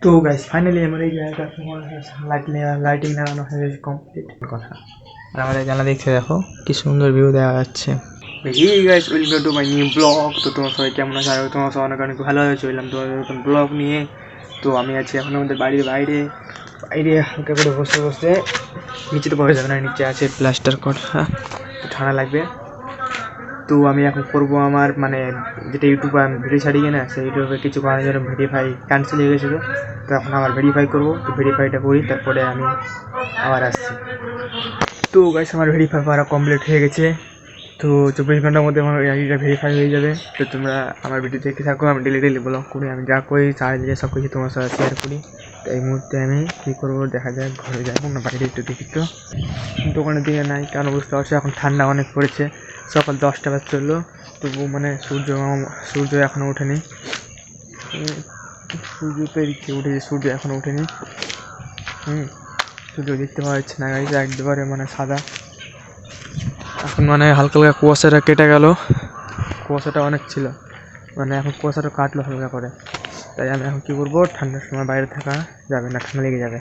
তো guys finally আমার এই জায়গাটা লাইটিং লাগানো হয়ে গেছে কমপ্লিট কথা। আর আমাদের জানলা দেখতে দেখো কি সুন্দর ভিউ দেখা যাচ্ছে। এই guys welcome to my new blog. তো তোমার সবাই কেমন আছে? আর তোমার সবাই অনেক ভালোভাবে চললাম তোমাদের নতুন ব্লগ নিয়ে। তো আমি আছি এখন আমাদের বাড়ির বাইরে হালকা করে বসে বসে, নিচে তো পাওয়া যাবে না, নিচে আছে প্লাস্টার করা, ঠান্ডা লাগবে। তো আমি এখন করবো আমার মানে যেটা ইউটিউবে আমি ভিডিও ছাড়িয়ে না, সেই ইউটিউবে কিছু কারণের জন্য ভেরিফাই ক্যান্সেল হয়ে গেছিলো। তো এখন আবার ভেরিফাই করবো, তো ভেরিফাইটা করি তারপরে আমি আবার আসছি। তো গাইস আমার ভেরিফাই করা কমপ্লিট হয়ে গেছে। তো 24 ঘন্টার মধ্যে আমার আইডিটা ভেরিফাই হয়ে যাবে। তো তোমরা আমার ভিডিও দেখতে থাকো, আমি ডেলি ব্লগ করি, আমি যা করি চারিদিকে সব কিছু তোমার সাথে শেয়ার করি। তো এই মুহূর্তে আমি কী করবো দেখা যাক, ঘরে যাবো না বাইরে একটু দেখি। তো দোকানের দিকে নাই, কেন বুঝতে পারছি এখন ঠান্ডা অনেক পড়েছে। সকাল 10টা বাজে চললো, তবু মানে সূর্য এখনও ওঠেনি। সূর্য তো এদিকে উঠেছে, সূর্য এখনও ওঠেনি। সূর্য দেখতে পাওয়া যাচ্ছে না গাইজ, একবারে মানে সাদা। এখন মানে হালকা হালকা কুয়াশাটা কেটে গেল, কুয়াশাটা অনেক ছিল, মানে এখন কুয়াশাটা কাটলো হালকা করে। তাই আমি এখন কী করবো, ঠান্ডার সময় বাইরে থাকা যাবে না, ঠান্ডা লেগে যাবে।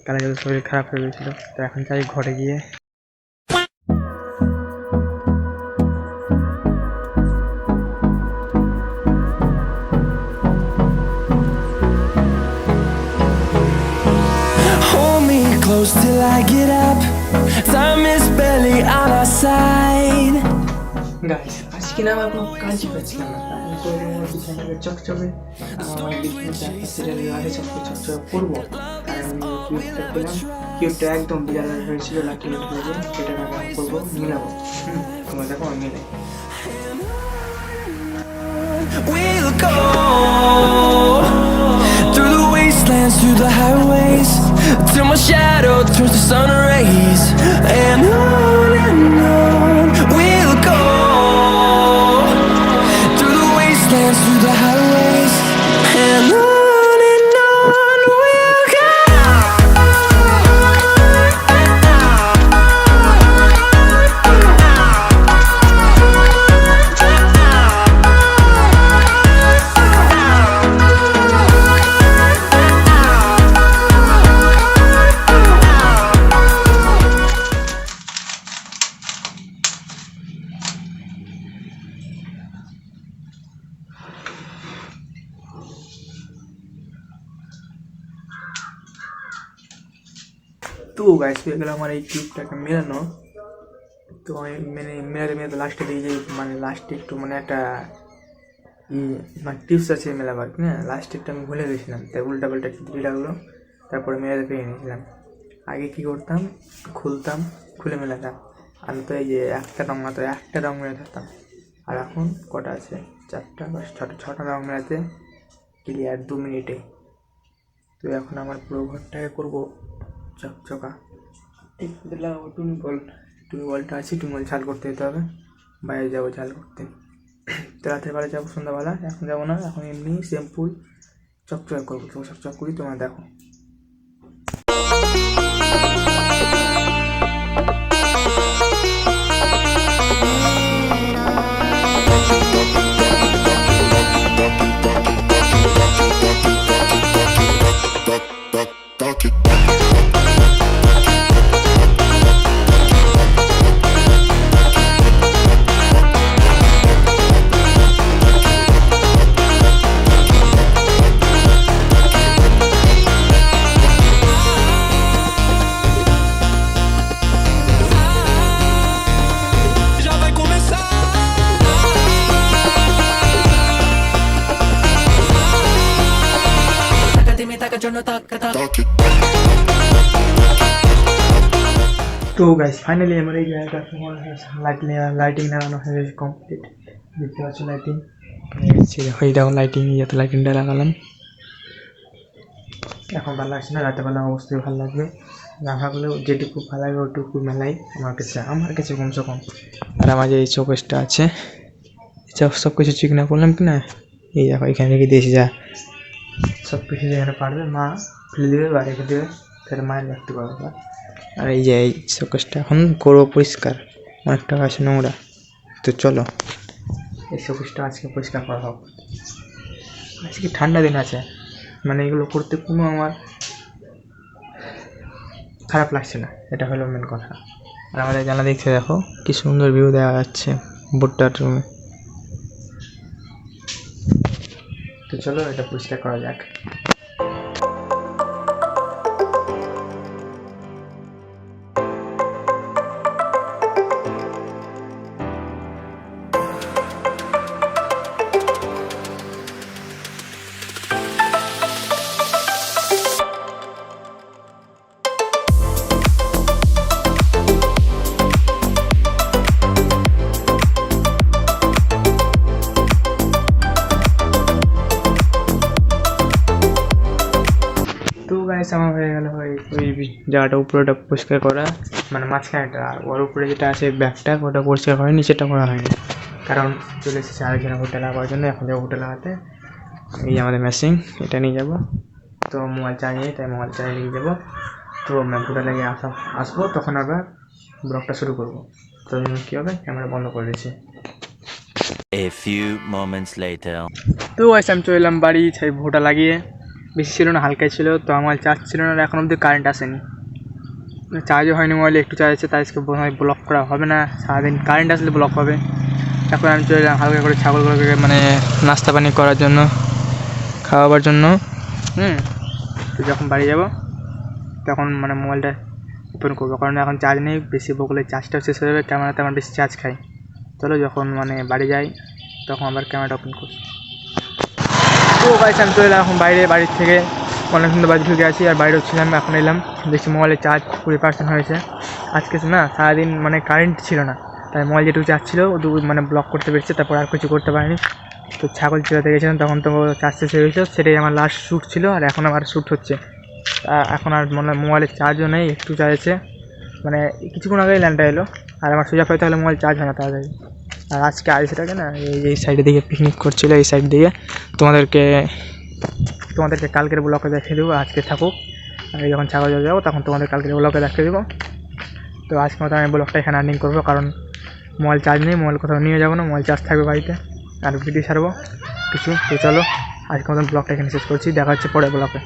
কালে যদি শরীর খারাপ হয়ে গেছিলো, তো এখন চাই ঘরে গিয়ে close till I get up. Time is barely on our side. Guys আজকে না আমার কোনো কাজই পাচ্ছিলাম না, আমি করবো আমার বিছানাকে চকচকে, আমার বিছানাটা চকচকে করবো। আর আমি কিউবটা পেলাম, কিউবটা একদম বিড়ালের হয়েছিল, লাঠি হয়েছে, সেটা আমি করবো, মিলাবো। তোমরা দেখো আমি মিলাই। We'll go through the wastelands, through the highways, till my shadow turns to sun rays. And on we'll go through the wastelands, through the highways, and on we'll go. তো গাইস হয়ে গেল আমার এই কিউবটাকে মেলানো। তো আমি মানে মেলাতে লাস্টে দিয়ে যে মানে লাস্টে একটু মানে একটা মানে টিপস আছে মেলাবার, হ্যাঁ লাস্টেরটা আমি ভুলে গেছিলাম, তাই উল্টাপাল্টা দিয়ে রাখলো, তারপরে মেলাতে পেয়ে নিয়েছিলাম। আগে কী করতাম, খুলে মেলাতাম, আমি তো এই যে একটা রঙ মেলে থাকতাম। আর এখন কটা আছে, 4টা বা 6টা রঙ মেলাতে ক্লিয়ার 2 মিনিটে। তো এখন আমার পুরো ঘরটাকে করবো চকচকা। লাগাবো টুনি বলটা আছে, টুনি বল ঝাল করতে যেতে হবে, বাইরে যাবো ঝাল করতে। তো রাতের বেলা যাবো, সন্ধ্যাবেলা, এখন যাবো না, এখন এমনি সিম্পল চকচক করবো। তো চকচক করি, তোমরা দেখো। তো গাইস ফাইনালি আমার এই জায়গাটা লাইটিং লাগানো হয়ে গেছে কমপ্লিট। দেখতে পাচ্ছ লাইটিং হয়ে দেখো, লাইটিংটা লাগালাম। এখন ভালো লাগছে না, রাতেরবেলা অবশ্যই ভালো লাগবে। রাখাগুলো যেটুকু ভালো লাগবে ওটুকু মেলাই আমার কাছে কমসে কম। আর আমার যে এই চোকেসটা আছে, সব কিছু চিকনা করলাম কি না, এই দেখো এখানে রেখে দিয়েছি, যা সব কিছু যেখানে পারবে মা ফেলে দেবে বা রেখে দেবে, তাহলে মায়ের রাখতে পারবে। আর এই যে এই শোকেসটা এখন করবো পরিষ্কার, অনেকটা আছে নোংরা। তো চলো এই শোকেসটা আজকে পরিষ্কার করা হোক। আজকে ঠান্ডা দিন আছে, মানে এগুলো করতে কোনো আমার খারাপ লাগছে না, এটা হলো মেন কথা। আর আমাদের জানলা দেখতে দেখো কি সুন্দর ভিউ দেওয়া যাচ্ছে ভুট্টার রুমে। তো চলো এটা পরিষ্কার করা যাক। তো গাইস আমার হয়ে গেল ওই জায়গাটা উপরেটা পরিষ্কার করা, মানে মাঝখানেটা। আর ওর উপরে যেটা আছে ব্যাগটা ওটা পরিষ্কার হয়নি, নিচেটা করা হয়নি, কারণ চলে এসেছে আরেকজনের হোটেল লাগাবার জন্য। এখন যাবো হোটেল লাগাতে। এই আমাদের মেশিন, এটা নিয়ে যাবো। তো মোবাইল চালিয়ে, তাই মোবাইল চালিয়ে নিয়ে যাবো। তো হোটেল লাগিয়ে আসবো, তখন আবার ব্লগটা শুরু করবো। তো কী হবে, ক্যামেরা বন্ধ করে দিয়েছি। A few moments later. তো গাইস আমি চলে এলাম বাড়ি, ভোটা লাগিয়ে। বেশি ছিল না, হালকাই ছিল। তো আমার চার্জ ছিল না, এখন অবধি কারেন্ট আসেনি, চার্জও হয়নি মোবাইলে, একটু চার্জ আছে। তাই আজকে ব্লক করা হবে না, সারাদিন কারেন্ট আসলে ব্লক হবে। এখন আমি চলে এলাম হালকা করে ছাগলগুলোকে মানে নাস্তা পানি করার জন্য, খাওয়াবার জন্য। তো যখন বাড়ি যাব তখন মানে মোবাইলটা ওপেন করবো, কারণ এখন চার্জ নেই। বেশি বকলে চার্জটাও শেষ হয়ে যাবে, ক্যামেরাতে আমার বেশি চার্জ খাই। চলো যখন মানে বাড়ি যাই তখন আবার ক্যামেরাটা ওপেন করবো। তো গাইস আমি চলে এলাম এখন বাড়ির থেকে অনেক সুন্দর বাড়ি ঢুকে আছি। আর বাইরেও ছিলাম, এখন এলাম দেখছি মোবাইলের চার্জ 20% হয়েছে। আজকে না সারাদিন মানে কারেন্ট ছিল না, তাই মোবাইল যেটুকু চার্জ ছিল মানে ব্লক করতে পেরেছে, তারপর আর কিছু করতে পারিনি। তো ছাগল চিরাতে গেছিলাম, তখন তো চার্জ শেষ হয়ে গেছিলো, সেটাই আমার লাস্ট শ্যুট ছিল। আর এখন আমার শ্যুট হচ্ছে। এখন আর মানে মোবাইলের চার্জও নেই, একটু চার্জ আছে। মানে কিছুক্ষণ আগেই ল্যান্ডটা এলো, আর আমার সোজা হয়ে তাহলে মোবাইল চার্জ হয় না তাড়াতাড়ি। আর আজকে সেটাকে না এই সাইডের দিকে পিকনিক করছিলো, এই সাইড দিয়ে। তোমাদেরকে কালকের ব্লকে দেখিয়ে দেবো, আজকে থাকুক। আমি যখন ছাগল যাবো তখন তোমাদের কালকের ব্লকে দেখিয়ে দেবো। তো আজকে মতো আমি ব্লগটা এখানে আর্নিং করবো, কারণ মোবাইল চার্জ নেই, মোবাইল কোথাও নিয়ে যাবো না, মোবাইল চার্জ থাকবে বাড়িতে। আর ভিডিও ছাড়বো কিছু। তো চলো আজকে মতন ব্লগটা এখানে শেষ করছি, দেখা হচ্ছে পরের ব্লগে।